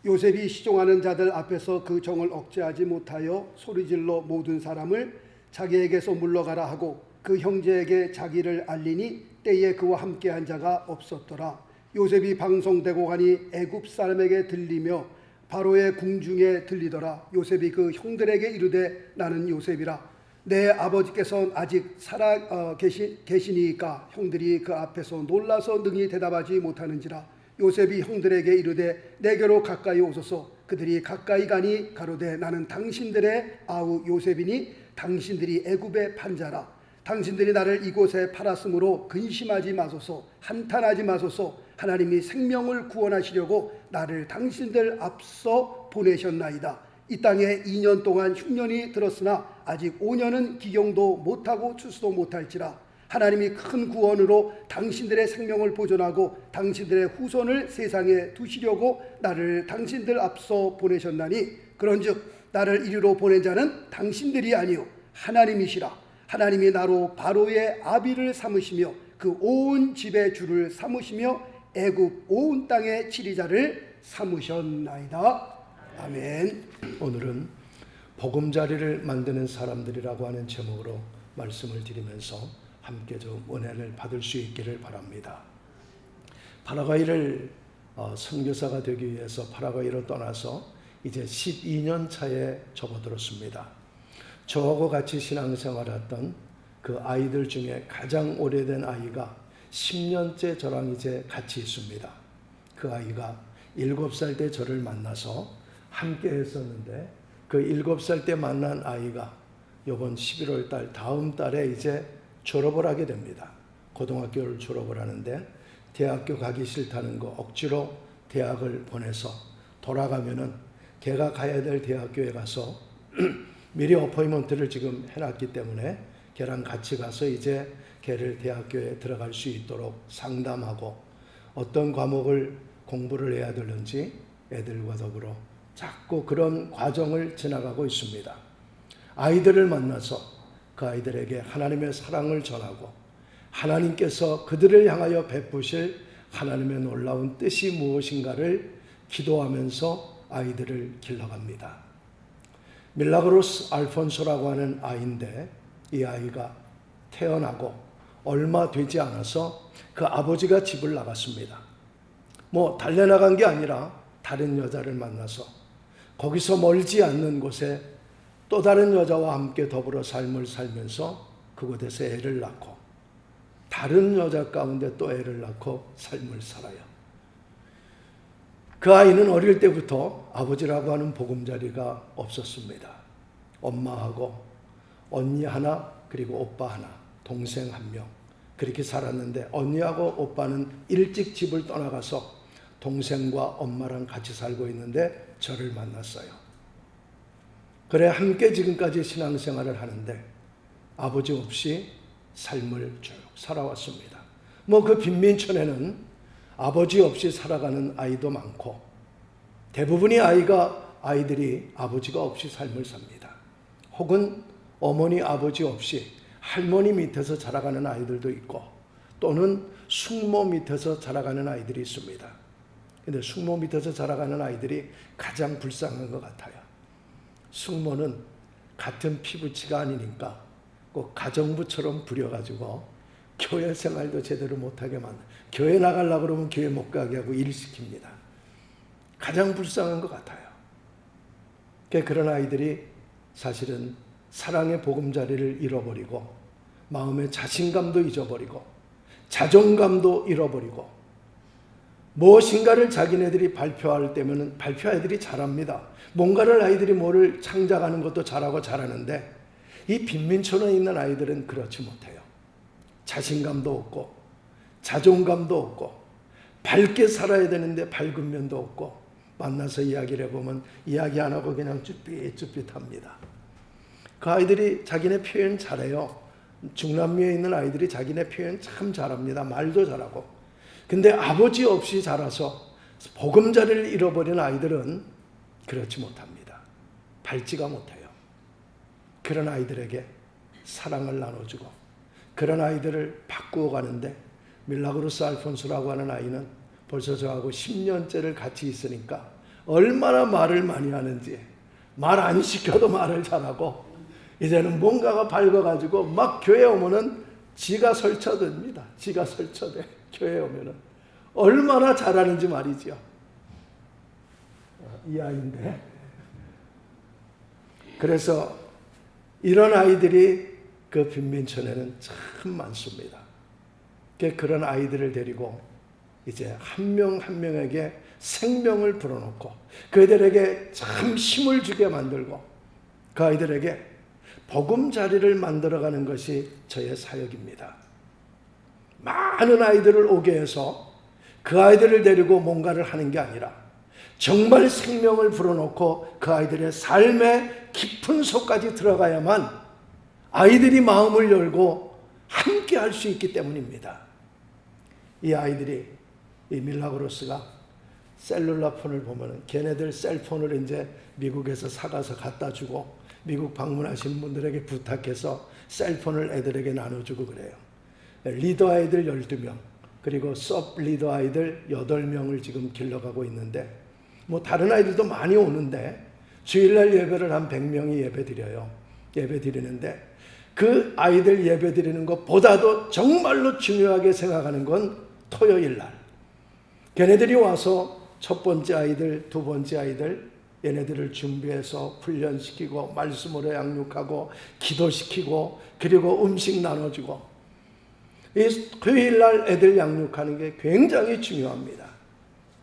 요셉이 시종하는 자들 앞에서 그 정을 억제하지 못하여 소리질러 모든 사람을 자기에게서 물러가라 하고 그 형제에게 자기를 알리니 때에 그와 함께한 자가 없었더라. 요셉이 방송되고 가니 애굽 사람에게 들리며 바로의 궁중에 들리더라. 요셉이 그 형들에게 이르되 나는 요셉이라. 내 아버지께서는 아직 살아 계시니까 형들이 그 앞에서 놀라서 능히 대답하지 못하는지라. 요셉이 형들에게 이르되 내게로 가까이 오소서. 그들이 가까이 가니 가로되 나는 당신들의 아우 요셉이니 당신들이 애굽의 판자라. 당신들이 나를 이곳에 팔았으므로 근심하지 마소서. 한탄하지 마소서. 하나님이 생명을 구원하시려고 나를 당신들 앞서 보내셨나이다. 이 땅에 2년 동안 흉년이 들었으나 아직 5년은 기경도 못하고 추수도 못할지라. 하나님이 큰 구원으로 당신들의 생명을 보존하고 당신들의 후손을 세상에 두시려고 나를 당신들 앞서 보내셨나니 그런즉 나를 이리로 보낸 자는 당신들이 아니요 하나님이시라. 하나님이 나로 바로의 아비를 삼으시며 그 온 집의 주를 삼으시며 애굽 온 땅의 치리자를 삼으셨나이다. 아멘. 오늘은 보금자리를 만드는 사람들이라고 하는 제목으로 말씀을 드리면서 함께 좀 은혜를 받을 수 있기를 바랍니다. 파라과이를 선교사가 되기 위해서 파라과이로 떠나서 이제 12년 차에 접어들었습니다. 저하고 같이 신앙생활했던 그 아이들 중에 가장 오래된 아이가 10년째 저랑 이제 같이 있습니다. 그 아이가 7살 때 저를 만나서 함께 했었는데 그 7살 때 만난 아이가 이번 11월 달 다음 달에 이제 졸업을 하게 됩니다. 고등학교를 졸업을 하는데 대학교 가기 싫다는 거 억지로 대학을 보내서 돌아가면은 걔가 가야 될 대학교에 가서 미리 어포인먼트를 지금 해놨기 때문에 걔랑 같이 가서 이제 걔를 대학교에 들어갈 수 있도록 상담하고 어떤 과목을 공부를 해야 되는지 애들과 더불어 자꾸 그런 과정을 지나가고 있습니다. 아이들을 만나서 그 아이들에게 하나님의 사랑을 전하고 하나님께서 그들을 향하여 베푸실 하나님의 놀라운 뜻이 무엇인가를 기도하면서 아이들을 길러갑니다. 밀라그로스 알폰소라고 하는 아이인데 이 아이가 태어나고 얼마 되지 않아서 그 아버지가 집을 나갔습니다. 달려나간 게 아니라 다른 여자를 만나서 거기서 멀지 않는 곳에 또 다른 여자와 함께 더불어 삶을 살면서 그곳에서 애를 낳고 다른 여자 가운데 또 애를 낳고 삶을 살아요. 그 아이는 어릴 때부터 아버지라고 하는 보금자리가 없었습니다. 엄마하고 언니 하나 그리고 오빠 하나 동생 한 명 그렇게 살았는데 언니하고 오빠는 일찍 집을 떠나가서 동생과 엄마랑 같이 살고 있는데 저를 만났어요. 그래 함께 지금까지 신앙생활을 하는데 아버지 없이 삶을 쭉 살아왔습니다. 그 빈민촌에는 아버지 없이 살아가는 아이도 많고 대부분의 아이들이 아버지가 없이 삶을 삽니다. 혹은 어머니 아버지 없이 할머니 밑에서 자라가는 아이들도 있고 또는 숙모 밑에서 자라가는 아이들이 있습니다. 근데 숙모 밑에서 자라가는 아이들이 가장 불쌍한 것 같아요. 숙모는 같은 피부치가 아니니까 꼭 가정부처럼 부려가지고 교회 생활도 제대로 못하게 만들고 교회 나가려고 그러면 교회 못 가게 하고 일시킵니다. 가장 불쌍한 것 같아요. 그런 아이들이 사실은 사랑의 보금자리를 잃어버리고 마음의 자신감도 잊어버리고 자존감도 잃어버리고 무엇인가를 자기네들이 발표할 때면 발표아이들이 잘합니다. 뭔가를 아이들이 뭐를 창작하는 것도 잘하고 잘하는데 이 빈민촌에 있는 아이들은 그렇지 못해요. 자신감도 없고 자존감도 없고 밝게 살아야 되는데 밝은 면도 없고 만나서 이야기를 해보면 이야기 안 하고 그냥 쭈삣쭈삣합니다. 그 아이들이 자기네 표현 잘해요. 중남미에 있는 아이들이 자기네 표현 참 잘합니다. 말도 잘하고. 근데 아버지 없이 자라서 보금자리를 잃어버린 아이들은 그렇지 못합니다. 밟지가 못해요. 그런 아이들에게 사랑을 나눠주고 그런 아이들을 바꾸어 가는데 밀라그로스 알폰소라고 하는 아이는 벌써 저하고 10년째를 같이 있으니까 얼마나 말을 많이 하는지, 말 안 시켜도 말을 잘하고, 이제는 뭔가가 밝아가지고 막 교회 오면은 지가 설쳐듭니다. 지가 설쳐돼. 교회 오면은 얼마나 잘하는지 말이죠. 이 아이인데. 그래서 이런 아이들이 그 빈민촌에는 참 많습니다. 그런 아이들을 데리고 이제 한 명 한 명에게 생명을 불어넣고 그들에게 참 힘을 주게 만들고 그 아이들에게 보금자리를 만들어가는 것이 저의 사역입니다. 많은 아이들을 오게 해서 그 아이들을 데리고 뭔가를 하는 게 아니라 정말 생명을 불어넣고 그 아이들의 삶의 깊은 속까지 들어가야만 아이들이 마음을 열고 함께 할 수 있기 때문입니다. 이 아이들이, 이 밀라그로스가 셀룰라 폰을 보면은 걔네들 셀폰을 이제 미국에서 사가서 갖다 주고 미국 방문하신 분들에게 부탁해서 셀폰을 애들에게 나눠주고 그래요. 리더 아이들 12명, 그리고 서브 리더 아이들 8명을 지금 길러가고 있는데, 뭐 다른 아이들도 많이 오는데, 주일날 예배를 한 100명이 예배 드려요. 예배 드리는데, 그 아이들 예배 드리는 것보다도 정말로 중요하게 생각하는 건 토요일 날. 걔네들이 와서 첫 번째 아이들, 두 번째 아이들, 얘네들을 준비해서 훈련시키고 말씀으로 양육하고 기도시키고 그리고 음식 나눠주고 이 토요일날 애들 양육하는 게 굉장히 중요합니다.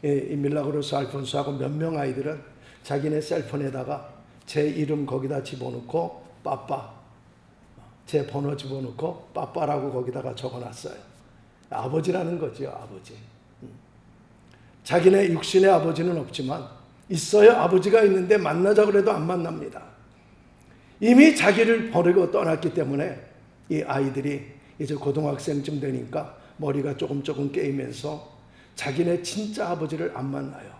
이 밀라그로스 알폰소하고 몇 명 아이들은 자기네 셀폰에다가 제 이름 거기다 집어넣고 빠빠, 제 번호 집어넣고 빠빠라고 거기다가 적어놨어요. 아버지라는 거죠, 아버지. 자기네 육신의 아버지는 없지만 있어요. 아버지가 있는데 만나자 그래도 안 만납니다. 이미 자기를 버리고 떠났기 때문에 이 아이들이 이제 고등학생쯤 되니까 머리가 조금 깨이면서 자기네 진짜 아버지를 안 만나요.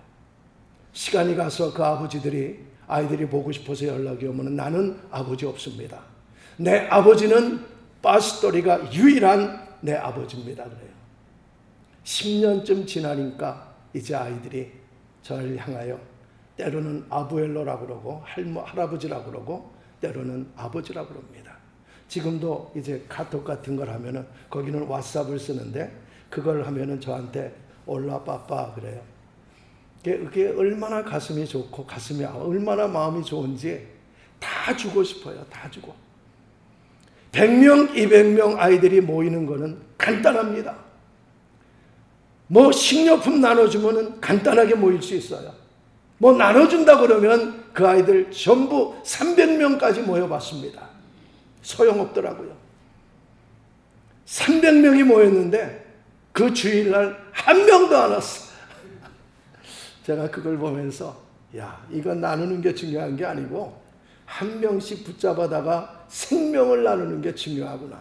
시간이 가서 그 아버지들이 아이들이 보고 싶어서 연락이 오면 나는 아버지 없습니다. 내 아버지는 파스토리가 유일한 내 아버지입니다. 그래요. 10년쯤 지나니까 이제 아이들이 저를 향하여 때로는 아부엘로라고 그러고 할아버지라고 그러고 때로는 아버지라고 그럽니다. 지금도 이제 카톡 같은 걸 하면은 거기는 왓츠ap을 쓰는데 그걸 하면은 저한테 올라 빠빠 그래요. 그게 얼마나 가슴이 좋고 가슴이 얼마나 마음이 좋은지 다 주고 싶어요. 다 주고. 100명, 200명 아이들이 모이는 거는 간단합니다. 뭐 식료품 나눠주면 간단하게 모일 수 있어요. 뭐 나눠준다 그러면 그 아이들 전부 300명까지 모여봤습니다. 소용없더라고요. 300명이 모였는데 그 주일날 한 명도 안 왔어. 제가 그걸 보면서 야, 이건 나누는 게 중요한 게 아니고 한 명씩 붙잡아다가 생명을 나누는 게 중요하구나.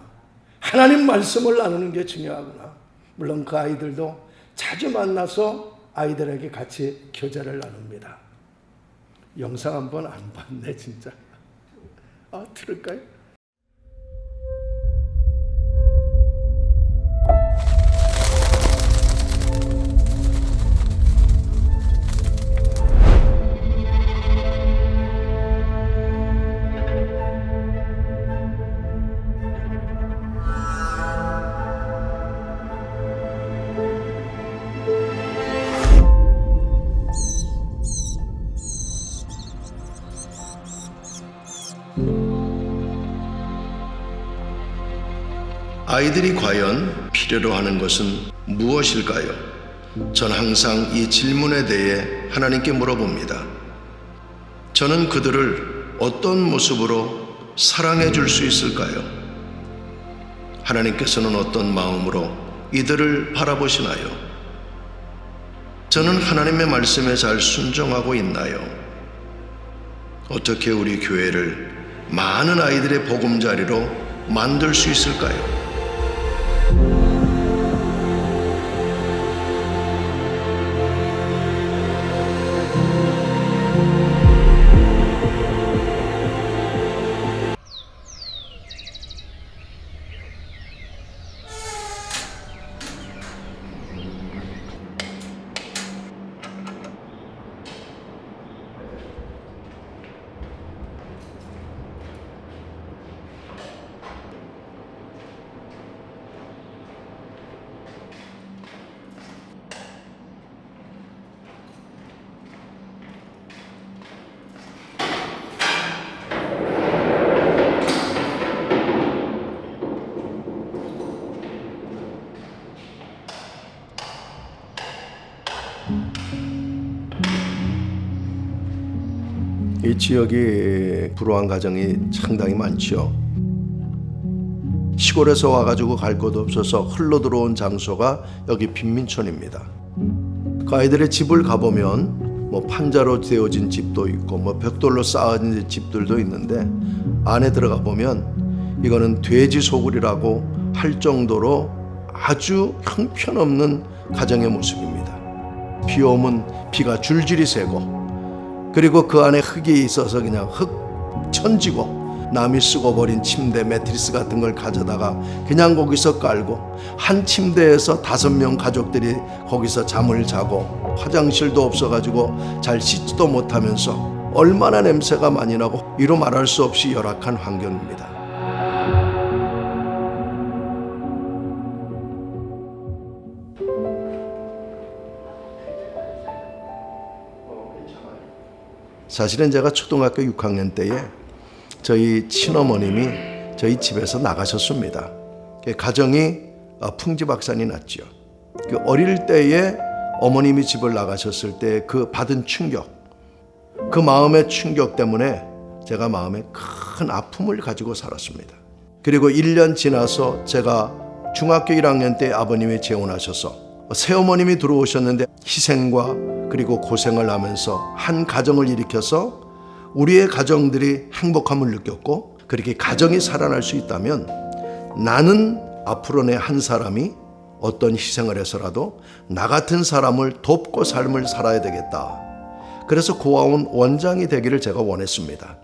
하나님 말씀을 나누는 게 중요하구나. 물론 그 아이들도 자주 만나서 아이들에게 같이 교제를 나눕니다. 영상 한번 안 봤네 진짜. 들을까요? 아이들이 과연 필요로 하는 것은 무엇일까요? 전 항상 이 질문에 대해 하나님께 물어봅니다. 저는 그들을 어떤 모습으로 사랑해 줄 수 있을까요? 하나님께서는 어떤 마음으로 이들을 바라보시나요? 저는 하나님의 말씀에 잘 순종하고 있나요? 어떻게 우리 교회를 많은 아이들의 보금자리로 만들 수 있을까요? 이 지역이 불우한 가정이 상당히 많죠. 시골에서 와가지고 갈 곳 없어서 흘러 들어온 장소가 여기 빈민촌입니다. 그 아이들의 집을 가보면 뭐 판자로 되어진 집도 있고 뭐 벽돌로 쌓아진 집들도 있는데 안에 들어가 보면 이거는 돼지 소굴이라고 할 정도로 아주 형편없는 가정의 모습입니다. 비 오면 비가 줄줄이 새고 그리고 그 안에 흙이 있어서 그냥 흙 천지고 남이 쓰고 버린 침대 매트리스 같은 걸 가져다가 그냥 거기서 깔고 한 침대에서 5명 가족들이 거기서 잠을 자고 화장실도 없어가지고 잘 씻지도 못하면서 얼마나 냄새가 많이 나고 이루 말할 수 없이 열악한 환경입니다. 사실은 제가 초등학교 6학년 때에 저희 친어머님이 저희 집에서 나가셨습니다. 가정이 풍지박산이 났죠. 그 어릴 때에 어머님이 집을 나가셨을 때 그 받은 충격, 그 마음의 충격 때문에 제가 마음에 큰 아픔을 가지고 살았습니다. 그리고 1년 지나서 제가 중학교 1학년 때 아버님이 재혼하셔서 새어머님이 들어오셨는데 희생과 그리고 고생을 하면서 한 가정을 일으켜서 우리의 가정들이 행복함을 느꼈고 그렇게 가정이 살아날 수 있다면 나는 앞으로 내 한 사람이 어떤 희생을 해서라도 나 같은 사람을 돕고 삶을 살아야 되겠다. 그래서 고아원 원장이 되기를 제가 원했습니다.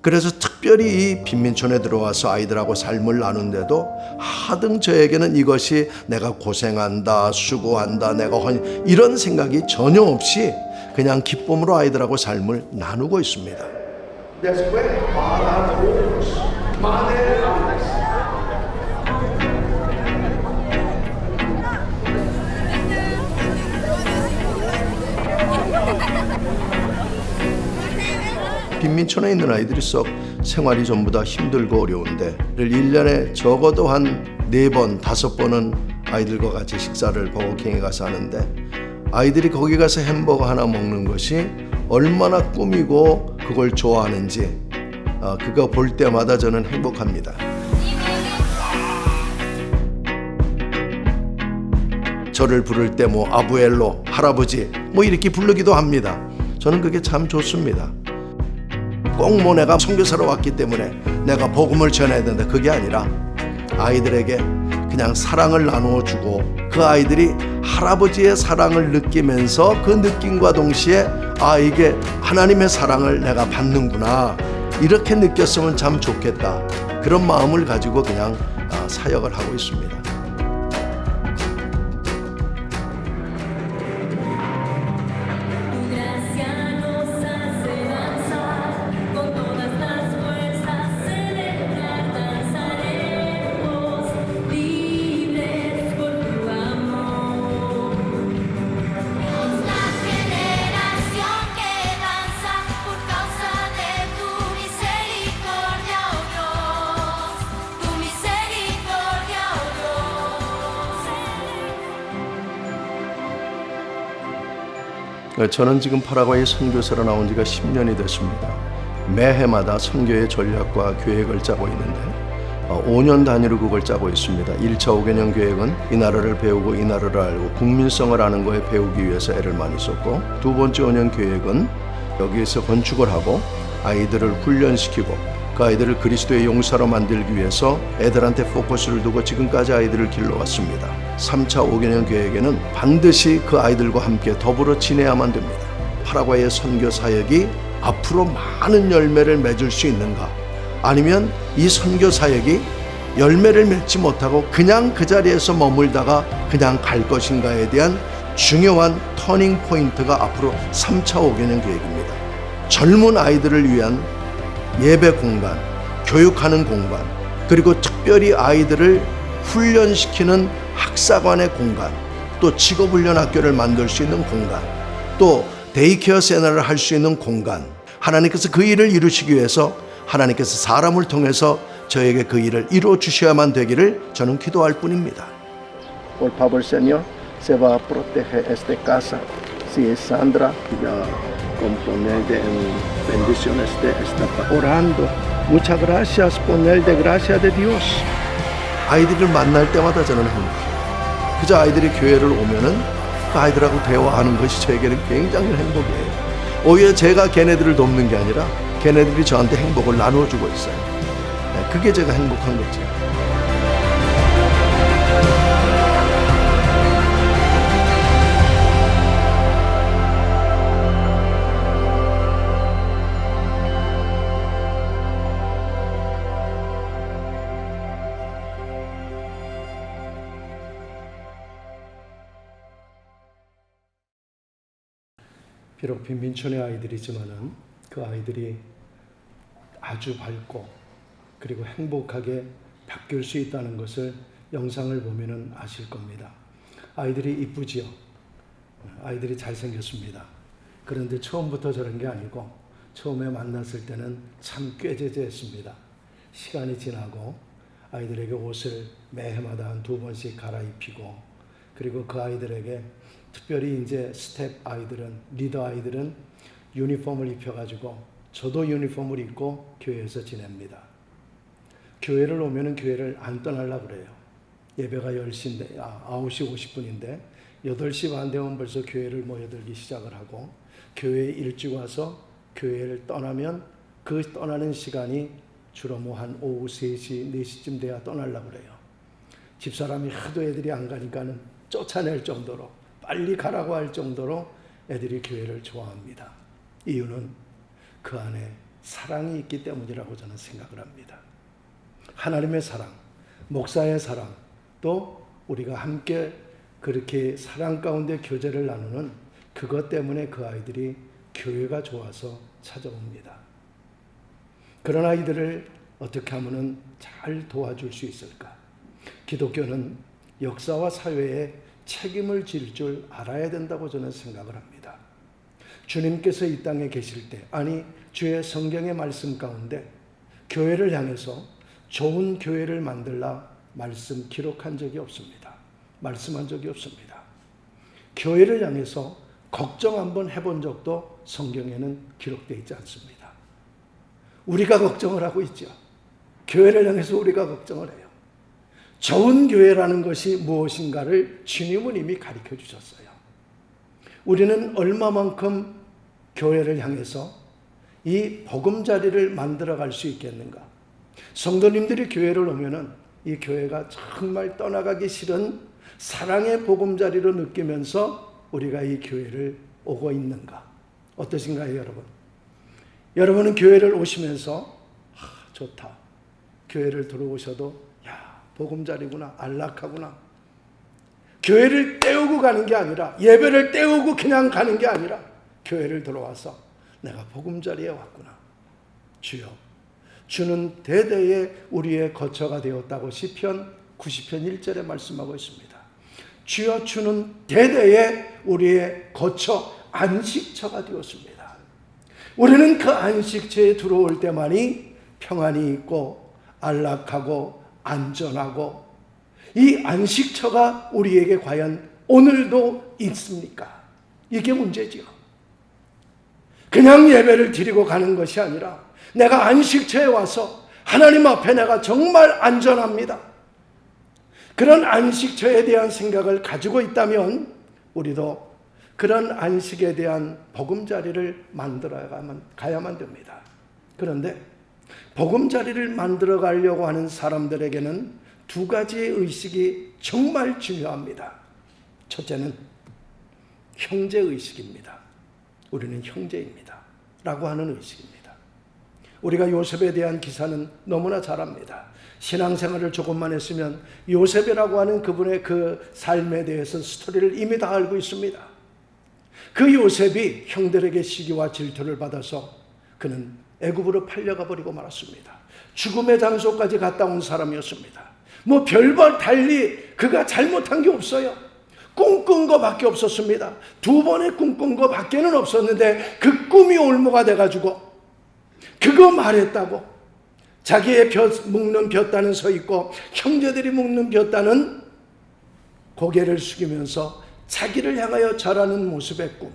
그래서 특별히 이 빈민촌에 들어와서 아이들하고 삶을 나눈데도 하등 저에게는 이것이 내가 고생한다, 수고한다, 내가 이런 생각이 전혀 없이 그냥 기쁨으로 아이들하고 삶을 나누고 있습니다. 빈민촌에 있는 아이들이 썩 생활이 전부 다 힘들고 어려운데 1년에 적어도 한 4번, 5번은 아이들과 같이 식사를 버거킹에 가서 하는데 아이들이 거기 가서 햄버거 하나 먹는 것이 얼마나 꿈이고 그걸 좋아하는지 그거 볼 때마다 저는 행복합니다. 저를 부를 때 뭐 아부엘로, 할아버지 뭐 이렇게 부르기도 합니다. 저는 그게 참 좋습니다. 꼭 뭐 내가 선교사로 왔기 때문에 내가 복음을 전해야 된다 그게 아니라 아이들에게 그냥 사랑을 나누어 주고 그 아이들이 할아버지의 사랑을 느끼면서 그 느낌과 동시에 이게 하나님의 사랑을 내가 받는구나 이렇게 느꼈으면 참 좋겠다 그런 마음을 가지고 그냥 사역을 하고 있습니다. 저는 지금 파라과이 선교사로 나온 지가 10년이 됐습니다. 매해마다 선교의 전략과 계획을 짜고 있는데 5년 단위로 그걸 짜고 있습니다. 1차 5개년 계획은 이 나라를 배우고 이 나라를 알고 국민성을 아는 거에 배우기 위해서 애를 많이 썼고 두 번째 5년 계획은 여기에서 건축을 하고 아이들을 훈련시키고 그 아이들을 그리스도의 용사로 만들기 위해서 애들한테 포커스를 두고 지금까지 아이들을 길러왔습니다. 3차 5개년 계획에는 반드시 그 아이들과 함께 더불어 지내야만 됩니다. 파라과이의 선교 사역이 앞으로 많은 열매를 맺을 수 있는가? 아니면 이 선교 사역이 열매를 맺지 못하고 그냥 그 자리에서 머물다가 그냥 갈 것인가에 대한 중요한 터닝 포인트가 앞으로 3차 5개년 계획입니다. 젊은 아이들을 위한 예배 공간, 교육하는 공간, 그리고 특별히 아이들을 훈련시키는 학사관의 공간, 또 직업훈련 학교를 만들 수 있는 공간, 또 데이케어 센터를 할 수 있는 공간. 하나님께서 그 일을 이루시기 위해서 하나님께서 사람을 통해서 저에게 그 일을 이루어 주셔야만 되기를 저는 기도할 뿐입니다. Por favor, Señor, se va a proteger esta casa. Si es Sandra, con ponerte en bendiciones de esta orando. Muchas gracias poner de gracia de Dios. 아이들을 만날 때마다 저는 행복해요. 그저 아이들이 교회를 오면은 그 아이들하고 대화하는 것이 저에게는 굉장히 행복이에요. 오히려 제가 걔네들을 돕는 게 아니라 걔네들이 저한테 행복을 나눠주고 있어요. 그게 제가 행복한 거죠. 비록 빈민촌의 아이들이지만은 그 아이들이 아주 밝고 그리고 행복하게 바뀔 수 있다는 것을 영상을 보면은 아실 겁니다. 아이들이 이쁘지요. 아이들이 잘생겼습니다. 그런데 처음부터 저런 게 아니고 처음에 만났을 때는 참 꾀죄죄했습니다. 시간이 지나고 아이들에게 옷을 매해마다 한 2번씩 갈아입히고 그리고 그 아이들에게 특별히 이제 스텝 아이들은 리더 아이들은 유니폼을 입혀가지고 저도 유니폼을 입고 교회에서 지냅니다. 교회를 오면은 교회를 안 떠나려고 그래요. 예배가 10시인데 9시 50분인데 8시 반 되면 벌써 교회를 모여들기 시작을 하고 교회에 일찍 와서 교회를 떠나면 그 떠나는 시간이 주로 한 오후 3시 4시쯤 돼야 떠나려고 그래요. 집사람이 하도 애들이 안 가니까는 쫓아낼 정도로 빨리 가라고 할 정도로 애들이 교회를 좋아합니다. 이유는 그 안에 사랑이 있기 때문이라고 저는 생각을 합니다. 하나님의 사랑, 목사의 사랑, 또 우리가 함께 그렇게 사랑 가운데 교제를 나누는 그것 때문에 그 아이들이 교회가 좋아서 찾아옵니다. 그런 아이들을 어떻게 하면 잘 도와줄 수 있을까? 기독교는 역사와 사회에 책임을 질 줄 알아야 된다고 저는 생각을 합니다. 주님께서 이 땅에 계실 때, 아니 주의 성경의 말씀 가운데 교회를 향해서 좋은 교회를 만들라 말씀 기록한 적이 없습니다. 말씀한 적이 없습니다. 교회를 향해서 걱정 한번 해본 적도 성경에는 기록되어 있지 않습니다. 우리가 걱정을 하고 있죠. 교회를 향해서 우리가 걱정을 해요. 좋은 교회라는 것이 무엇인가를 주님은 이미 가르쳐 주셨어요. 우리는 얼마만큼 교회를 향해서 이 보금자리를 만들어 갈 수 있겠는가? 성도님들이 교회를 오면은 이 교회가 정말 떠나가기 싫은 사랑의 보금자리로 느끼면서 우리가 이 교회를 오고 있는가? 어떠신가요, 여러분? 여러분은 교회를 오시면서 좋다. 교회를 들어오셔도 보금자리구나, 안락하구나. 교회를 때우고 가는 게 아니라, 예배를 때우고 그냥 가는 게 아니라 교회를 들어와서 내가 보금자리에 왔구나. 주여, 주는 대대에 우리의 거처가 되었다고 시편 90편 1절에 말씀하고 있습니다. 주여, 주는 대대에 우리의 거처, 안식처가 되었습니다. 우리는 그 안식처에 들어올 때만이 평안이 있고 안락하고 안전하고, 이 안식처가 우리에게 과연 오늘도 있습니까? 이게 문제지요. 그냥 예배를 드리고 가는 것이 아니라 내가 안식처에 와서 하나님 앞에 내가 정말 안전합니다. 그런 안식처에 대한 생각을 가지고 있다면 우리도 그런 안식에 대한 보금자리를 만들어 가야만 됩니다. 그런데 보금자리를 만들어 가려고 하는 사람들에게는 2가지의 의식이 정말 중요합니다. 첫째는 형제의식입니다. 우리는 형제입니다. 라고 하는 의식입니다. 우리가 요셉에 대한 기사는 너무나 잘 압니다. 신앙생활을 조금만 했으면 요셉이라고 하는 그분의 그 삶에 대해서 스토리를 이미 다 알고 있습니다. 그 요셉이 형들에게 시기와 질투를 받아서 그는 애굽으로 팔려가 버리고 말았습니다. 죽음의 장소까지 갔다 온 사람이었습니다. 뭐 별반 달리 그가 잘못한 게 없어요. 꿈꾼 거밖에 없었습니다. 2번의 꿈꾼 거밖에는 없었는데 그 꿈이 올무가 돼가지고 그거 말했다고 자기의 묶는 볕단은 서 있고 형제들이 묶는 볕단은 고개를 숙이면서 자기를 향하여 절하는 모습의 꿈,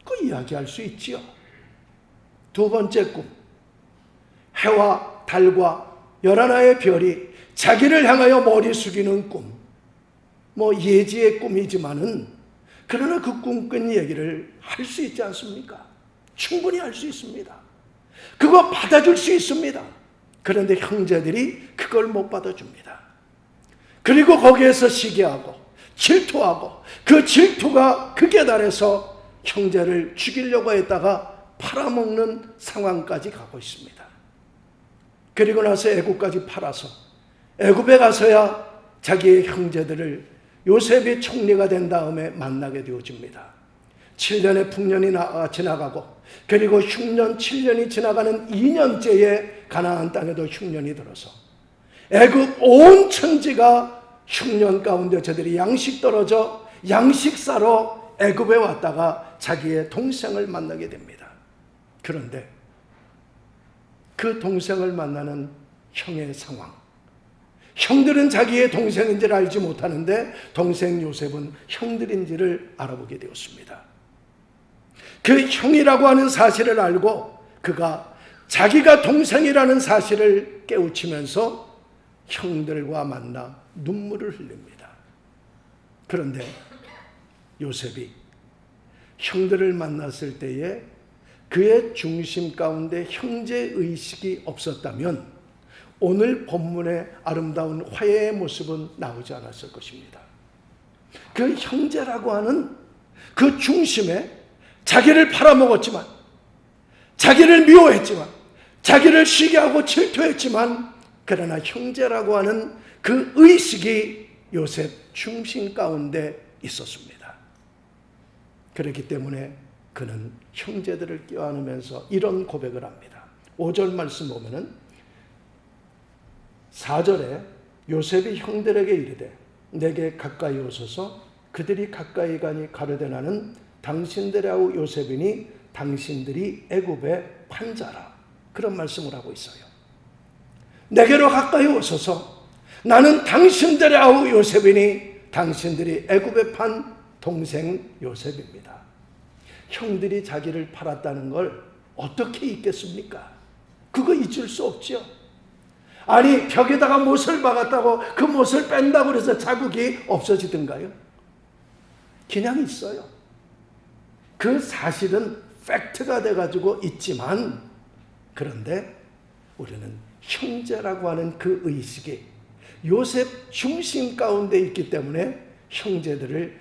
그 이야기할 수 있지요. 두 번째 꿈, 해와 달과 11의 별이 자기를 향하여 머리 숙이는 꿈. 예지의 꿈이지만은 그러나 그 꿈꾼 얘기를 할 수 있지 않습니까? 충분히 할 수 있습니다. 그거 받아줄 수 있습니다. 그런데 형제들이 그걸 못 받아줍니다. 그리고 거기에서 시기하고 질투하고 그 질투가 극에 달해서 형제를 죽이려고 했다가 팔아먹는 상황까지 가고 있습니다. 그리고 나서 애굽까지 팔아서 애굽에 가서야 자기의 형제들을 요셉이 총리가 된 다음에 만나게 되어집니다. 7년의 풍년이 지나가고 그리고 흉년 7년이 지나가는 2년째에 가나안 땅에도 흉년이 들어서 애굽 온 천지가 흉년 가운데 저들이 양식 떨어져 양식 사러 애굽에 왔다가 자기의 동생을 만나게 됩니다. 그런데 그 동생을 만나는 형의 상황, 형들은 자기의 동생인지를 알지 못하는데 동생 요셉은 형들인지를 알아보게 되었습니다. 그 형이라고 하는 사실을 알고 그가 자기가 동생이라는 사실을 깨우치면서 형들과 만나 눈물을 흘립니다. 그런데 요셉이 형들을 만났을 때에 그의 중심 가운데 형제의식이 없었다면 오늘 본문의 아름다운 화해의 모습은 나오지 않았을 것입니다. 그 형제라고 하는 그 중심에 자기를 팔아먹었지만, 자기를 미워했지만, 자기를 시기하고 질투했지만, 그러나 형제라고 하는 그 의식이 요셉 중심 가운데 있었습니다. 그렇기 때문에 그는 형제들을 껴안으면서 이런 고백을 합니다. 5절 말씀 보면은 4절에 요셉이 형들에게 이르되 내게 가까이 오소서 그들이 가까이 가니 가로되 나는 당신들의 아우 요셉이니 당신들이 애굽의 판자라. 그런 말씀을 하고 있어요. 내게로 가까이 오소서 나는 당신들의 아우 요셉이니 당신들이 애굽에 판 동생 요셉입니다. 형들이 자기를 팔았다는 걸 어떻게 잊겠습니까? 그거 잊을 수 없죠. 아니 벽에다가 못을 박았다고 그 못을 뺀다고 해서 자국이 없어지던가요? 그냥 있어요. 그 사실은 팩트가 돼가지고 있지만 그런데 우리는 형제라고 하는 그 의식이 요셉 중심 가운데 있기 때문에 형제들을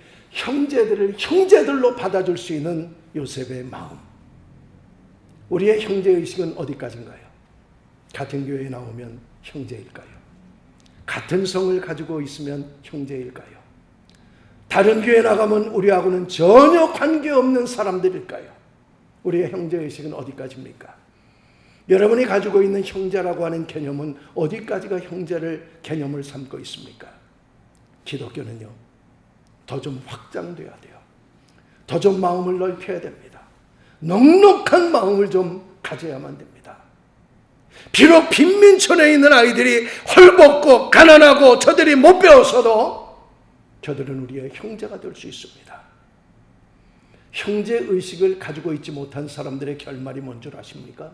형제들로 받아줄 수 있는 요셉의 마음. 우리의 형제의식은 어디까지인가요? 같은 교회에 나오면 형제일까요? 같은 성을 가지고 있으면 형제일까요? 다른 교회 나가면 우리하고는 전혀 관계없는 사람들일까요? 우리의 형제의식은 어디까지입니까? 여러분이 가지고 있는 형제라고 하는 개념은 어디까지가 개념을 삼고 있습니까? 기독교는요, 더 좀 확장돼야 돼요. 더 좀 마음을 넓혀야 됩니다. 넉넉한 마음을 좀 가져야만 됩니다. 비록 빈민촌에 있는 아이들이 헐벗고 가난하고 저들이 못 배웠어도 저들은 우리의 형제가 될 수 있습니다. 형제의식을 가지고 있지 못한 사람들의 결말이 뭔 줄 아십니까?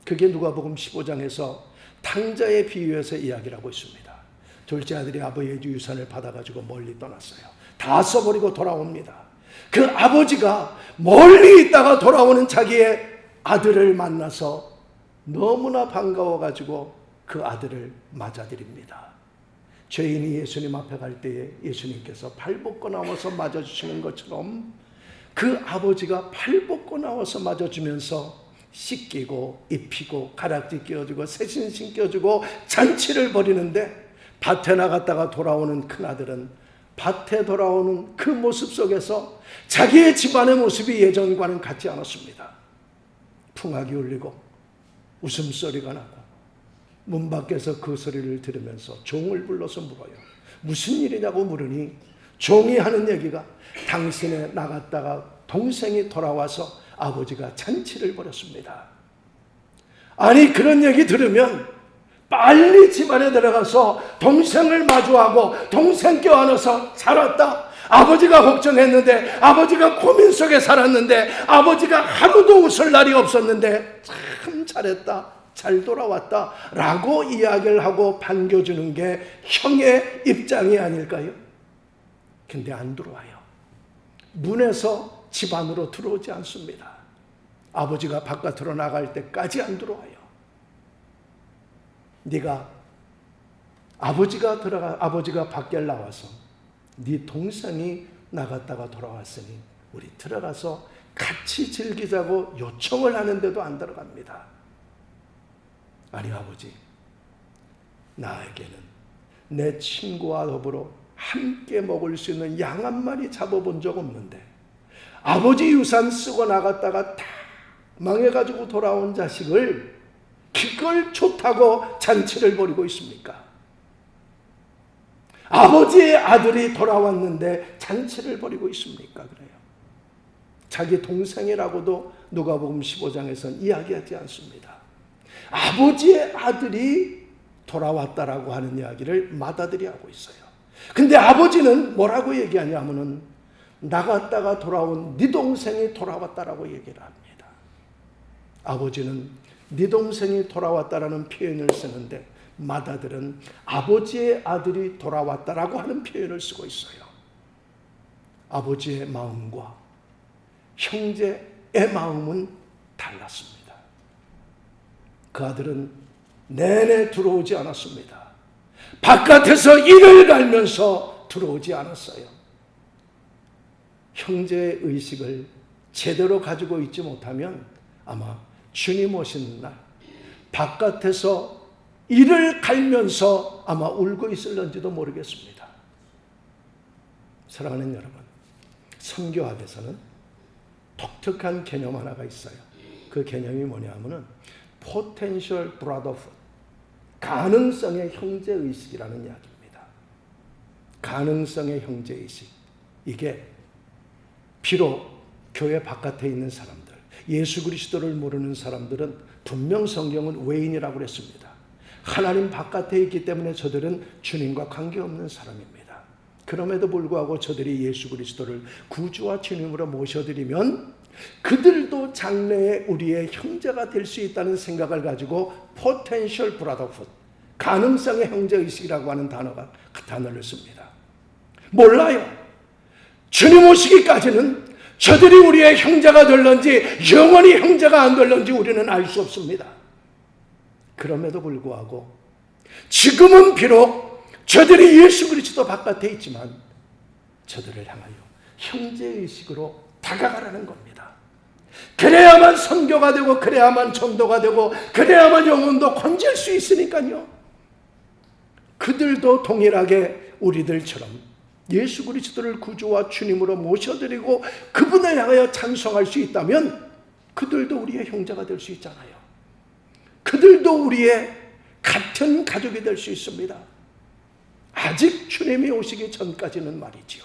그게 누가복음 15장에서 탕자의 비유에서 이야기를 하고 있습니다. 둘째 아들이 아버지의 유산을 받아가지고 멀리 떠났어요. 다 써버리고 돌아옵니다. 그 아버지가 멀리 있다가 돌아오는 자기의 아들을 만나서 너무나 반가워가지고 그 아들을 맞아드립니다. 죄인이 예수님 앞에 갈 때에 예수님께서 팔 벗고 나와서 맞아주시는 것처럼 그 아버지가 팔 벗고 나와서 맞아주면서 씻기고 입히고 가락지 끼워주고 새신 신겨주고 잔치를 벌이는데 밭에 나갔다가 돌아오는 큰아들은 밭에 돌아오는 그 모습 속에서 자기의 집안의 모습이 예전과는 같지 않았습니다. 풍악이 울리고 웃음소리가 나고 문 밖에서 그 소리를 들으면서 종을 불러서 물어요. 무슨 일이냐고 물으니 종이 하는 얘기가 당신에 나갔다가 동생이 돌아와서 아버지가 잔치를 벌였습니다. 아니 그런 얘기 들으면 빨리 집안에 들어가서 동생을 마주하고 동생 껴안아서 잘 왔다. 아버지가 걱정했는데, 아버지가 고민 속에 살았는데, 아버지가 하루도 웃을 날이 없었는데 참 잘했다, 잘 돌아왔다 라고 이야기를 하고 반겨주는 게 형의 입장이 아닐까요? 근데 안 들어와요. 문에서 집 안으로 들어오지 않습니다. 아버지가 바깥으로 나갈 때까지 안 들어와요. 네가 아버지가 밖에 나와서 네 동생이 나갔다가 돌아왔으니 우리 들어가서 같이 즐기자고 요청을 하는데도 안 들어갑니다. 아니 아버지, 나에게는 내 친구와 더불어 함께 먹을 수 있는 양 한 마리 잡아본 적 없는데 아버지 유산 쓰고 나갔다가 다 망해가지고 돌아온 자식을 그걸 좋다고 잔치를 벌이고 있습니까? 아버지의 아들이 돌아왔는데 잔치를 벌이고 있습니까? 그래요. 자기 동생이라고도 누가복음 15장에서는 이야기하지 않습니다. 아버지의 아들이 돌아왔다라고 하는 이야기를 맏아들이 하고 있어요. 근데 아버지는 뭐라고 얘기하냐면은 나갔다가 돌아온 네 동생이 돌아왔다라고 얘기를 합니다. 아버지는 네 동생이 돌아왔다라는 표현을 쓰는데 맏아들은 아버지의 아들이 돌아왔다라고 하는 표현을 쓰고 있어요. 아버지의 마음과 형제의 마음은 달랐습니다. 그 아들은 내내 들어오지 않았습니다. 바깥에서 이를 갈면서 들어오지 않았어요. 형제의 의식을 제대로 가지고 있지 못하면 아마 주님 오시는 날 바깥에서 이를 갈면서 아마 울고 있을런지도 모르겠습니다. 사랑하는 여러분, 선교학에서는 독특한 개념 하나가 있어요. 그 개념이 뭐냐면은 potential brotherhood, 가능성의 형제의식이라는 이야기입니다. 가능성의 형제의식. 이게 비록 교회 바깥에 있는 사람들, 예수 그리스도를 모르는 사람들은 분명 성경은 외인이라고 그랬습니다. 하나님 바깥에 있기 때문에 저들은 주님과 관계없는 사람입니다. 그럼에도 불구하고 저들이 예수 그리스도를 구주와 주님으로 모셔드리면 그들도 장래에 우리의 형제가 될 수 있다는 생각을 가지고 potential brotherhood, 가능성의 형제의식이라고 하는 단어를 씁니다. 몰라요. 주님 오시기까지는 저들이 우리의 형제가 될런지 영원히 형제가 안 될런지 우리는 알 수 없습니다. 그럼에도 불구하고 지금은 비록 저들이 예수 그리스도 바깥에 있지만 저들을 향하여 형제의식으로 다가가라는 겁니다. 그래야만 선교가 되고 그래야만 전도가 되고 그래야만 영혼도 건질 수 있으니까요. 그들도 동일하게 우리들처럼 예수 그리스도를 구주와 주님으로 모셔드리고 그분을 향하여 찬송할 수 있다면 그들도 우리의 형제가 될 수 있잖아요. 그들도 우리의 같은 가족이 될 수 있습니다. 아직 주님이 오시기 전까지는 말이지요.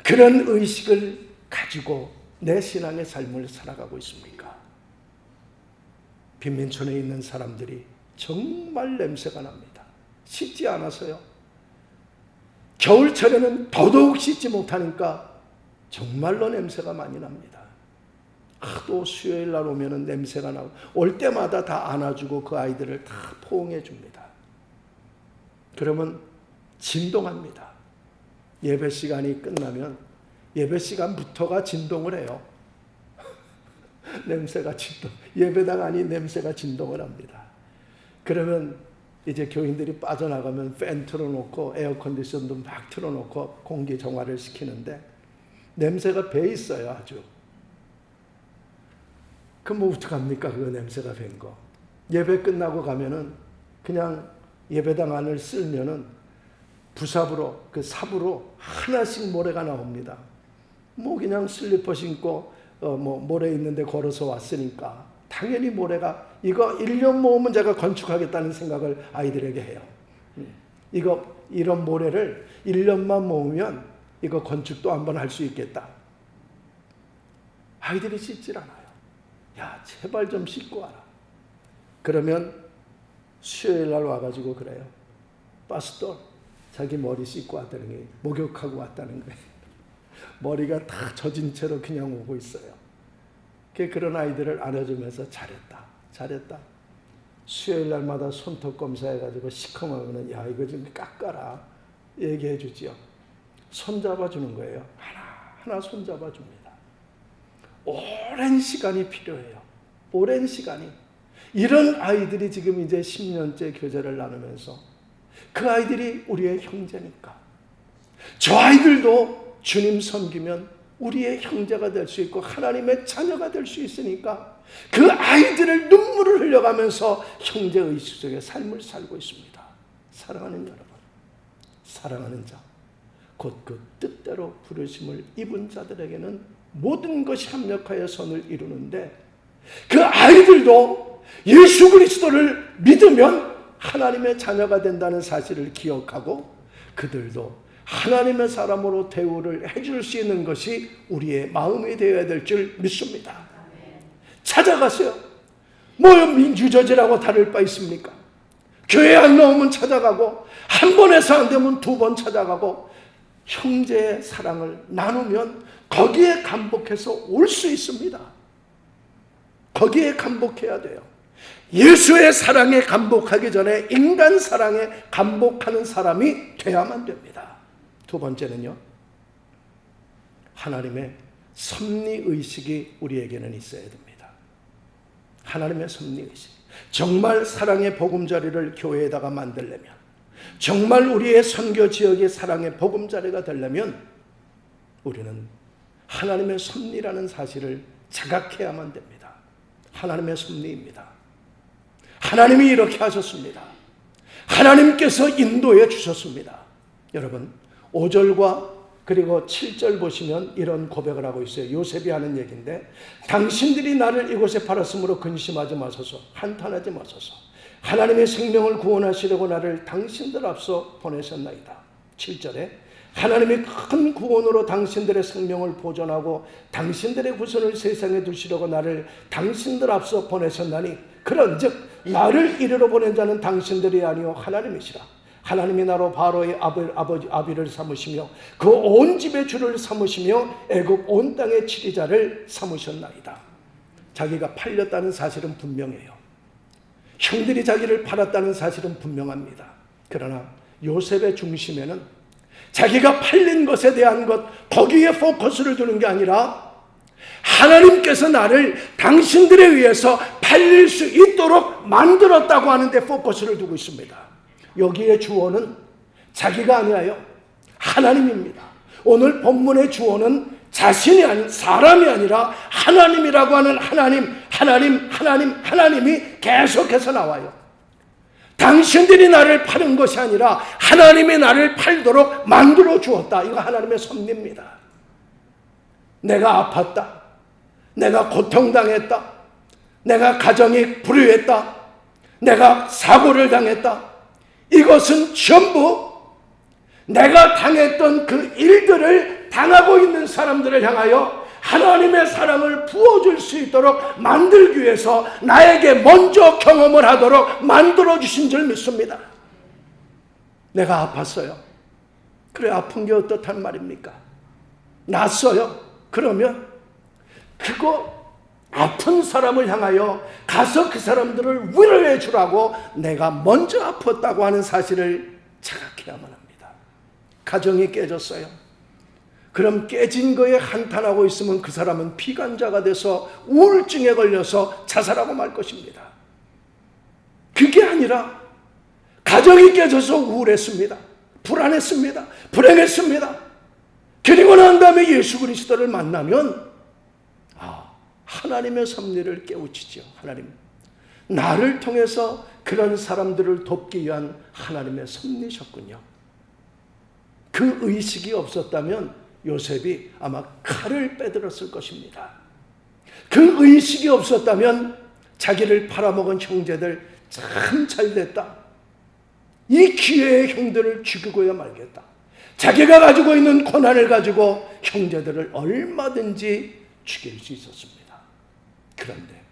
그런 의식을 가지고 내 신앙의 삶을 살아가고 있습니까? 빈민촌에 있는 사람들이 정말 냄새가 납니다. 씻지 않아서요. 겨울철에는 더더욱 씻지 못하니까 정말로 냄새가 많이 납니다. 또 수요일 날 오면은 냄새가 나고 올 때마다 다 안아주고 그 아이들을 다 포옹해 줍니다. 그러면 진동합니다. 예배 시간이 끝나면 예배 시간부터가 진동을 해요. 냄새가 진동, 예배당 안이 냄새가 진동을 합니다. 그러면 이제 교인들이 빠져나가면 팬 틀어놓고 에어컨디션도 막 틀어놓고 공기 정화를 시키는데 냄새가 배 있어요, 아주. 그럼 뭐 어떡합니까? 그거 냄새가 밴 거. 예배 끝나고 가면은 그냥 예배당 안을 쓸면은 부삽으로, 그 삽으로 하나씩 모래가 나옵니다. 뭐 그냥 슬리퍼 신고 뭐 모래 있는데 걸어서 왔으니까 당연히 모래가, 이거 1년 모으면 제가 건축하겠다는 생각을 아이들에게 해요. 이런 모래를 1년만 모으면 이거 건축도 한번 할 수 있겠다. 아이들이 씻질 않아요. 야, 제발 좀 씻고 와라. 그러면 수요일 날 와가지고 그래요. 파스토, 자기 머리 씻고 왔다는 게 목욕하고 왔다는 거예요. 머리가 다 젖은 채로 그냥 오고 있어요. 그런 아이들을 안아주면서 잘했다. 수요일 날마다 손톱 검사해가지고 시커먼 야 이거 좀 깎아라 얘기해 주지요. 손잡아 주는 거예요. 하나 손잡아 줍니다. 오랜 시간이 필요해요. 오랜 시간이. 이런 아이들이 지금 이제 10년째 교제를 나누면서 그 아이들이 우리의 형제니까 저 아이들도 주님 섬기면 우리의 형제가 될 수 있고 하나님의 자녀가 될 수 있으니까 그 아이들을 눈물을 흘려가면서 형제의식 속의 삶을 살고 있습니다. 사랑하는 여러분, 사랑하는 자, 곧 그 뜻대로 부르심을 입은 자들에게는 모든 것이 합력하여 선을 이루는데 그 아이들도 예수 그리스도를 믿으면 하나님의 자녀가 된다는 사실을 기억하고 그들도 하나님의 사람으로 대우를 해줄 수 있는 것이 우리의 마음이 되어야 될 줄 믿습니다. 찾아가세요. 뭐 민주저지라고 다를 바 있습니까? 교회 안 나오면 찾아가고 한 번 해서 안 되면 2번 찾아가고 형제의 사랑을 나누면 거기에 감복해서 올 수 있습니다. 거기에 감복해야 돼요. 예수의 사랑에 감복하기 전에 인간 사랑에 감복하는 사람이 돼야만 됩니다. 2번째는요. 하나님의 섭리의식이 우리에게는 있어야 됩니다. 하나님의 섭리의식. 정말 사랑의 보금자리를 교회에다가 만들려면 정말 우리의 선교 지역이 사랑의 보금자리가 되려면 우리는 하나님의 섭리라는 사실을 자각해야만 됩니다. 하나님의 섭리입니다. 하나님이 이렇게 하셨습니다. 하나님께서 인도해 주셨습니다. 여러분 5절과 그리고 7절 보시면 이런 고백을 하고 있어요. 요셉이 하는 얘기인데 당신들이 나를 이곳에 팔았으므로 근심하지 마소서, 한탄하지 마소서. 하나님의 생명을 구원하시려고 나를 당신들 앞서 보내셨나이다. 7절에 하나님의 큰 구원으로 당신들의 생명을 보존하고 당신들의 후손을 세상에 두시려고 나를 당신들 앞서 보내셨나니 그런즉 나를 이리로 보낸 자는 당신들이 아니요 하나님이시라. 하나님이 나로 바로의 아비를 삼으시며 그 온 집의 주를 삼으시며 애굽 온 땅의 치리자를 삼으셨나이다. 자기가 팔렸다는 사실은 분명해요. 형들이 자기를 팔았다는 사실은 분명합니다. 그러나 요셉의 중심에는 자기가 팔린 것에 대한 것, 거기에 포커스를 두는 게 아니라 하나님께서 나를 당신들에 의해서 팔릴 수 있도록 만들었다고 하는데 포커스를 두고 있습니다. 여기에 주어는 자기가 아니라요, 하나님입니다. 오늘 본문의 주어는 자신이 아닌 사람이 아니라 하나님이라고 하는 하나님이 계속해서 나와요. 당신들이 나를 파는 것이 아니라 하나님이 나를 팔도록 만들어 주었다. 이거 하나님의 섭리입니다. 내가 아팠다. 내가 고통당했다. 내가 가정이 불효했다. 내가 사고를 당했다. 이것은 전부 내가 당했던 그 일들을 당하고 있는 사람들을 향하여 하나님의 사랑을 부어줄 수 있도록 만들기 위해서 나에게 먼저 경험을 하도록 만들어주신 줄 믿습니다. 내가 아팠어요. 그래, 아픈 게 어떻단 말입니까? 났어요. 그러면 그거 아픈 사람을 향하여 가서 그 사람들을 위로해 주라고 내가 먼저 아팠다고 하는 사실을 자각해야만 합니다. 가정이 깨졌어요. 그럼 깨진 거에 한탄하고 있으면 그 사람은 비관자가 돼서 우울증에 걸려서 자살하고 말 것입니다. 그게 아니라 가정이 깨져서 우울했습니다. 불안했습니다. 불행했습니다. 그리고 난 다음에 예수 그리스도를 만나면 하나님의 섭리를 깨우치죠. 하나님, 나를 통해서 그런 사람들을 돕기 위한 하나님의 섭리셨군요. 그 의식이 없었다면 요셉이 아마 칼을 빼들었을 것입니다. 그 의식이 없었다면 자기를 팔아먹은 형제들 참 잘됐다. 이 기회에 형들을 죽이고야 말겠다. 자기가 가지고 있는 고난을 가지고 형제들을 얼마든지 죽일 수 있었습니다. 그런데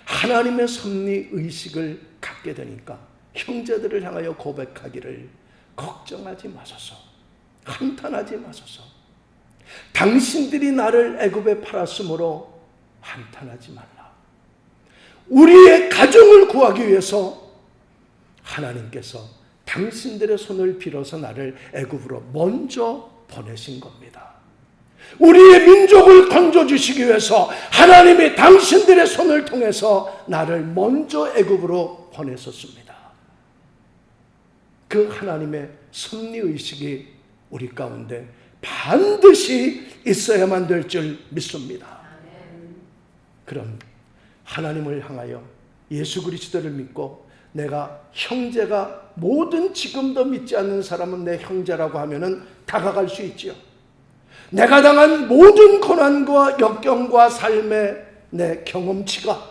하나님의 섭리 의식을 갖게 되니까 형제들을 향하여 고백하기를 걱정하지 마소서. 한탄하지 마소서. 당신들이 나를 애굽에 팔았으므로 한탄하지 말라. 우리의 가정을 구하기 위해서 하나님께서 당신들의 손을 빌어서 나를 애굽으로 먼저 보내신 겁니다. 우리의 민족을 건져주시기 위해서 하나님이 당신들의 손을 통해서 나를 먼저 애굽으로 보내셨습니다. 그 하나님의 섭리의식이 우리 가운데 반드시 있어야만 될 줄 믿습니다. 그럼 하나님을 향하여 예수 그리스도를 믿고 내가 형제가 모든 지금도 믿지 않는 사람은 내 형제라고 하면은 다가갈 수 있지요. 내가 당한 모든 고난과 역경과 삶의 내 경험치가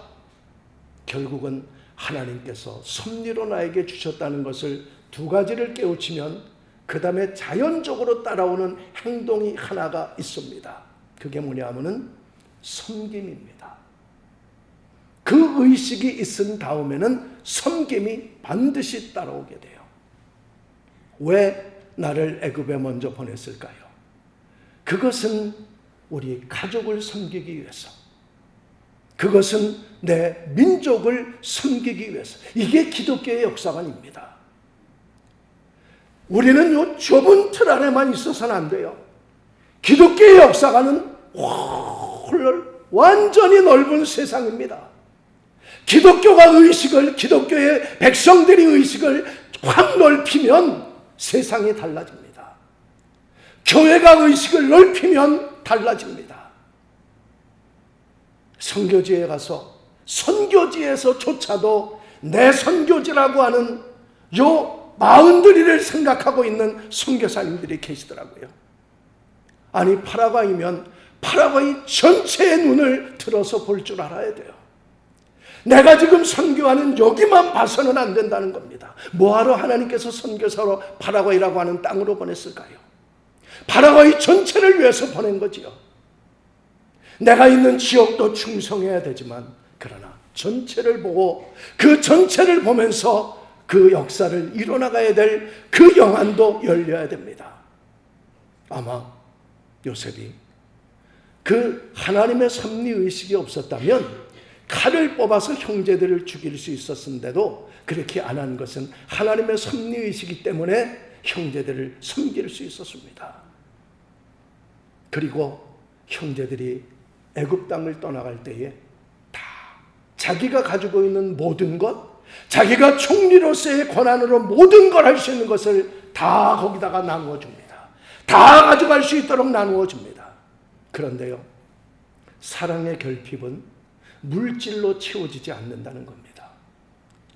결국은 하나님께서 섭리로 나에게 주셨다는 것을 두 가지를 깨우치면 그 다음에 자연적으로 따라오는 행동이 하나가 있습니다. 그게 뭐냐 하면은 섬김입니다. 그 의식이 있은 다음에는 섬김이 반드시 따라오게 돼요. 왜 나를 애굽에 먼저 보냈을까요? 그것은 우리 가족을 섬기기 위해서, 그것은 내 민족을 섬기기 위해서. 이게 기독교의 역사관입니다. 우리는 요 좁은 틀 안에만 있어서는 안 돼요. 기독교의 역사관은 완전히 넓은 세상입니다. 기독교가 의식을, 기독교의 백성들이 의식을 확 넓히면 세상이 달라집니다. 교회가 의식을 넓히면 달라집니다. 선교지에 가서 선교지에서조차도 내 선교지라고 하는 요 마흔들이를 생각하고 있는 선교사님들이 계시더라고요. 아니 파라과이면 파라과이 전체의 눈을 들어서 볼 줄 알아야 돼요. 내가 지금 선교하는 여기만 봐서는 안 된다는 겁니다. 뭐하러 하나님께서 선교사로 파라과이라고 하는 땅으로 보냈을까요? 파라과이 전체를 위해서 보낸 거지요. 내가 있는 지역도 충성해야 되지만 그러나 전체를 보고 그 전체를 보면서 그 역사를 이뤄나가야 될 그 영안도 열려야 됩니다. 아마 요셉이 그 하나님의 섭리의식이 없었다면 칼을 뽑아서 형제들을 죽일 수 있었는데도 그렇게 안 한 것은 하나님의 섭리의식이기 때문에 형제들을 섬길 수 있었습니다. 그리고 형제들이 애굽 땅을 떠나갈 때에 다 자기가 가지고 있는 모든 것, 자기가 총리로서의 권한으로 모든 걸 할 수 있는 것을 다 거기다가 나누어 줍니다. 다 가져갈 수 있도록 나누어 줍니다. 그런데요, 사랑의 결핍은 물질로 채워지지 않는다는 겁니다.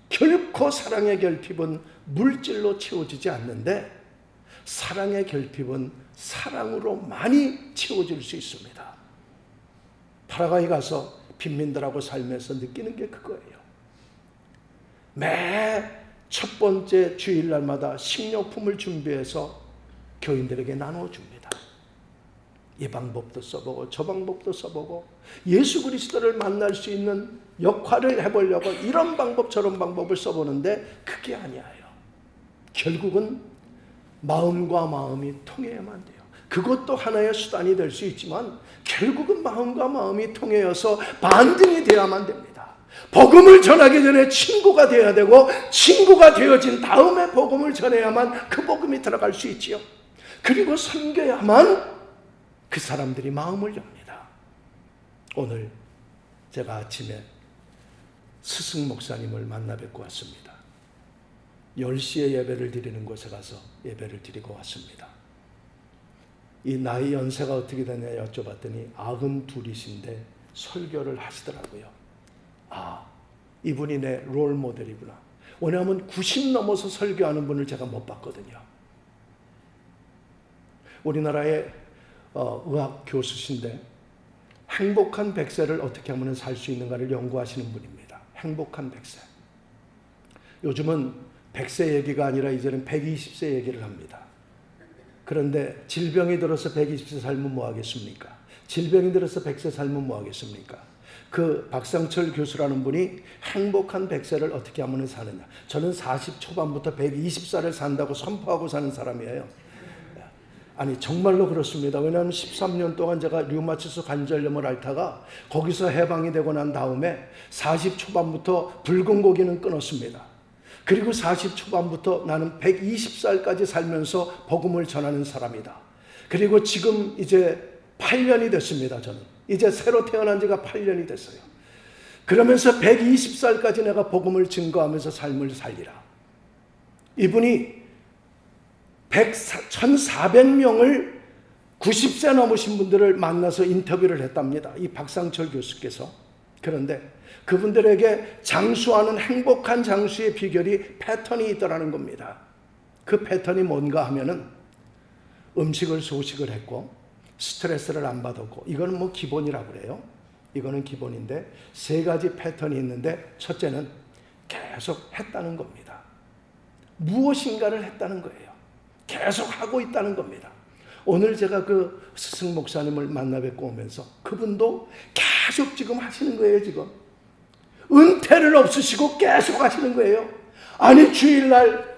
결코 사랑의 결핍은 물질로 채워지지 않는데 사랑의 결핍은 사랑으로 많이 채워질 수 있습니다. 파라과이 가서 빈민들하고 살면서 느끼는 게 그거예요. 매 첫 번째 주일날마다 식료품을 준비해서 교인들에게 나눠줍니다. 이 방법도 써보고 저 방법도 써보고 예수 그리스도를 만날 수 있는 역할을 해보려고 이런 방법 저런 방법을 써보는데 그게 아니에요. 결국은 마음과 마음이 통해야만 돼요. 그것도 하나의 수단이 될 수 있지만 결국은 마음과 마음이 통해서 반등이 되어야만 됩니다. 복음을 전하기 전에 친구가 되어야 되고 친구가 되어진 다음에 복음을 전해야만 그 복음이 들어갈 수 있지요. 그리고 섬겨야만 그 사람들이 마음을 엽니다. 오늘 제가 아침에 스승 목사님을 만나 뵙고 왔습니다. 10시에 예배를 드리는 곳에 가서 예배를 드리고 왔습니다. 이 나이 연세가 어떻게 되냐 여쭤봤더니 92이신데 설교를 하시더라고요. 아, 이분이 내 롤 모델이구나. 왜냐하면 90 넘어서 설교하는 분을 제가 못 봤거든요. 우리나라의 의학 교수신데 행복한 100세를 어떻게 하면 살 수 있는가를 연구하시는 분입니다. 행복한 100세. 요즘은 100세 얘기가 아니라 이제는 120세 얘기를 합니다. 그런데 질병이 들어서 120세 살면 뭐 하겠습니까? 질병이 들어서 100세 살면 뭐 하겠습니까? 그 박상철 교수라는 분이 행복한 100세를 어떻게 하면 사느냐. 저는 40 초반부터 120살을 산다고 선포하고 사는 사람이에요. 아니 정말로 그렇습니다. 왜냐하면 13년 동안 제가 류마티스 관절염을 앓다가 거기서 해방이 되고 난 다음에 40 초반부터 붉은 고기는 끊었습니다. 그리고 40 초반부터 나는 120살까지 살면서 복음을 전하는 사람이다. 그리고 지금 이제 8년이 됐습니다. 저는 이제 새로 태어난 지가 8년이 됐어요. 그러면서 120살까지 내가 복음을 증거하면서 삶을 살리라. 이분이 1,400명을 90세 넘으신 분들을 만나서 인터뷰를 했답니다. 이 박상철 교수께서. 그런데 그분들에게 장수하는 행복한 장수의 비결이 패턴이 있더라는 겁니다. 그 패턴이 뭔가 하면은 음식을 소식을 했고 스트레스를 안 받았고, 이거는 뭐 기본이라고 그래요. 이거는 기본인데 3가지 패턴이 있는데, 첫째는 계속 했다는 겁니다. 무엇인가를 했다는 거예요. 계속 하고 있다는 겁니다. 오늘 제가 그 스승 목사님을 만나 뵙고 오면서 그분도 계속 지금 하시는 거예요. 지금 은퇴를 없으시고 계속 하시는 거예요. 아니 주일날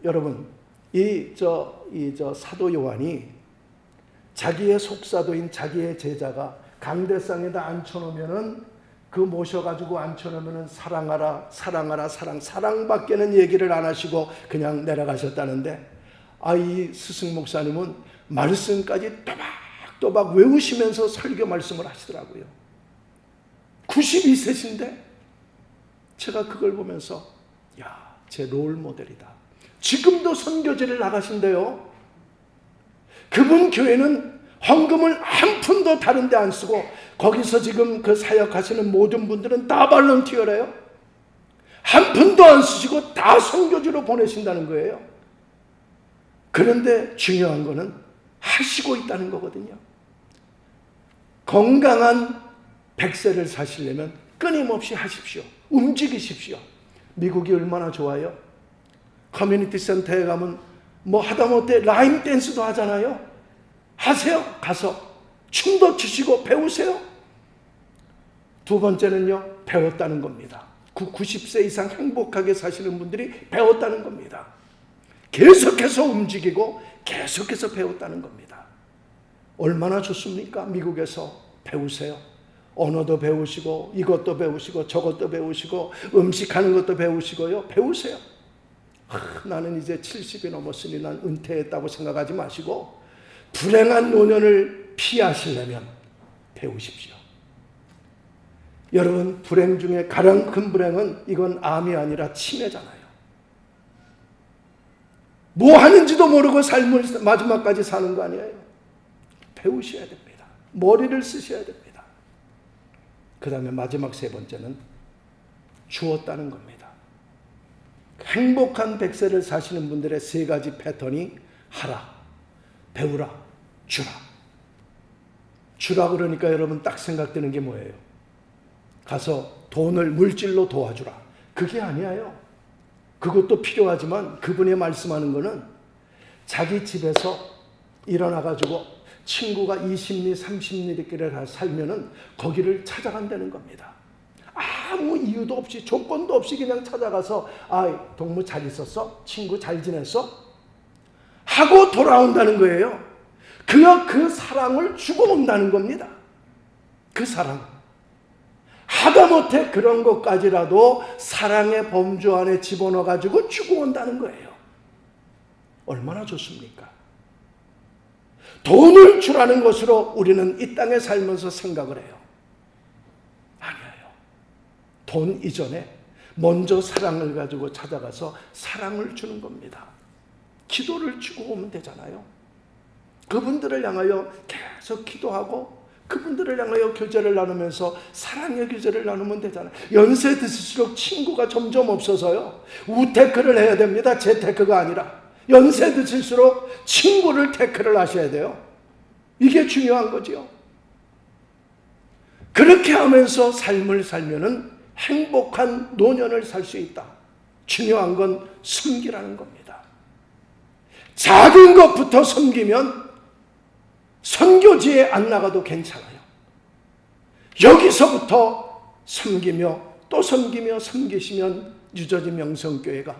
여러분 이 사도 요한이 자기의 속사도인 자기의 제자가 강대상에다 앉혀놓으면은 그 모셔가지고 앉혀놓으면은 사랑하라 사랑하라 사랑밖에는 얘기를 안 하시고 그냥 내려가셨다는데, 이 스승 목사님은 말씀까지 또박또박 외우시면서 설교 말씀을 하시더라고요. 92세신데 제가 그걸 보면서 제 롤 모델이다. 지금도 선교지를 나가신대요. 그분 교회는 헌금을 한 푼도 다른 데 안 쓰고 거기서 지금 그 사역하시는 모든 분들은 다 발런티어래요. 한 푼도 안 쓰시고 다 선교지로 보내신다는 거예요. 그런데 중요한 거는 하시고 있다는 거거든요. 건강한 100세를 사시려면 끊임없이 하십시오. 움직이십시오. 미국이 얼마나 좋아요? 커뮤니티 센터에 가면 뭐 하다못해 라인 댄스도 하잖아요. 하세요. 가서 춤도 추시고 배우세요. 2번째는요, 배웠다는 겁니다. 90세 이상 행복하게 사시는 분들이 배웠다는 겁니다. 계속해서 움직이고 계속해서 배웠다는 겁니다. 얼마나 좋습니까? 미국에서 배우세요. 언어도 배우시고 이것도 배우시고 저것도 배우시고 음식하는 것도 배우시고요. 배우세요. 나는 이제 70이 넘었으니 난 은퇴했다고 생각하지 마시고 불행한 노년을 피하시려면 배우십시오. 여러분, 불행 중에 가장 큰 불행은 이건 암이 아니라 치매잖아요. 뭐 하는지도 모르고 삶을 마지막까지 사는 거 아니에요. 배우셔야 됩니다. 머리를 쓰셔야 됩니다. 그 다음에 마지막 3번째는 주었다는 겁니다. 행복한 100세를 사시는 분들의 3가지 패턴이 하라, 배우라, 주라. 주라 그러니까 여러분 딱 생각되는 게 뭐예요? 가서 돈을 물질로 도와주라. 그게 아니에요. 그것도 필요하지만 그분이 말씀하는 거는 자기 집에서 일어나가지고 친구가 20리, 30리를 살면은 거기를 찾아간다는 겁니다. 아무 이유도 없이 조건도 없이 그냥 찾아가서 동무 잘 있었어? 친구 잘 지냈어? 하고 돌아온다는 거예요. 그가 그 사랑을 주고 온다는 겁니다. 그 사랑. 하다못해 그런 것까지라도 사랑의 범주 안에 집어넣어가지고 주고 온다는 거예요. 얼마나 좋습니까? 돈을 주라는 것으로 우리는 이 땅에 살면서 생각을 해요. 아니에요. 돈 이전에 먼저 사랑을 가지고 찾아가서 사랑을 주는 겁니다. 기도를 주고 오면 되잖아요. 그분들을 향하여 계속 기도하고 그분들을 향하여 교제를 나누면서 사랑의 교제를 나누면 되잖아요. 연세 드실수록 친구가 점점 없어서요. 우테크를 해야 됩니다. 재테크가 아니라. 연세 드실수록 친구를 테크를 하셔야 돼요. 이게 중요한 거죠. 그렇게 하면서 삶을 살면은 행복한 노년을 살 수 있다. 중요한 건 섬기라는 겁니다. 작은 것부터 섬기면 선교지에 안 나가도 괜찮아요. 여기서부터 섬기며 또 섬기며 섬기시면 유저지 명성교회가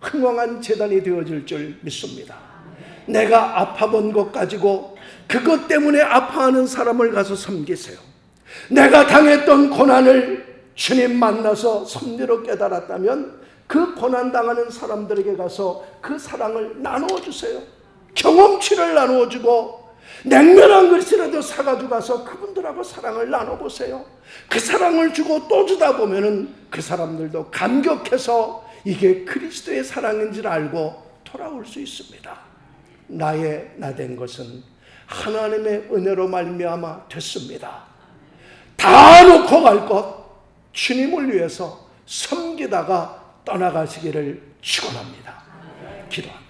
흥왕한 재단이 되어질 줄 믿습니다. 내가 아파본 것 가지고 그것 때문에 아파하는 사람을 가서 섬기세요. 내가 당했던 고난을 주님 만나서 섭리로 깨달았다면 그 고난당하는 사람들에게 가서 그 사랑을 나누어 주세요. 경험치를 나누어 주고 냉면한 그릇이라도 사가지고 가서 그분들하고 사랑을 나눠보세요. 그 사랑을 주고 또 주다 보면은 그 사람들도 감격해서 이게 그리스도의 사랑인 줄 알고 돌아올 수 있습니다. 나의 나된 것은 하나님의 은혜로 말미암아 됐습니다. 다 놓고 갈 것 주님을 위해서 섬기다가 떠나가시기를 축원합니다. 기도합니다.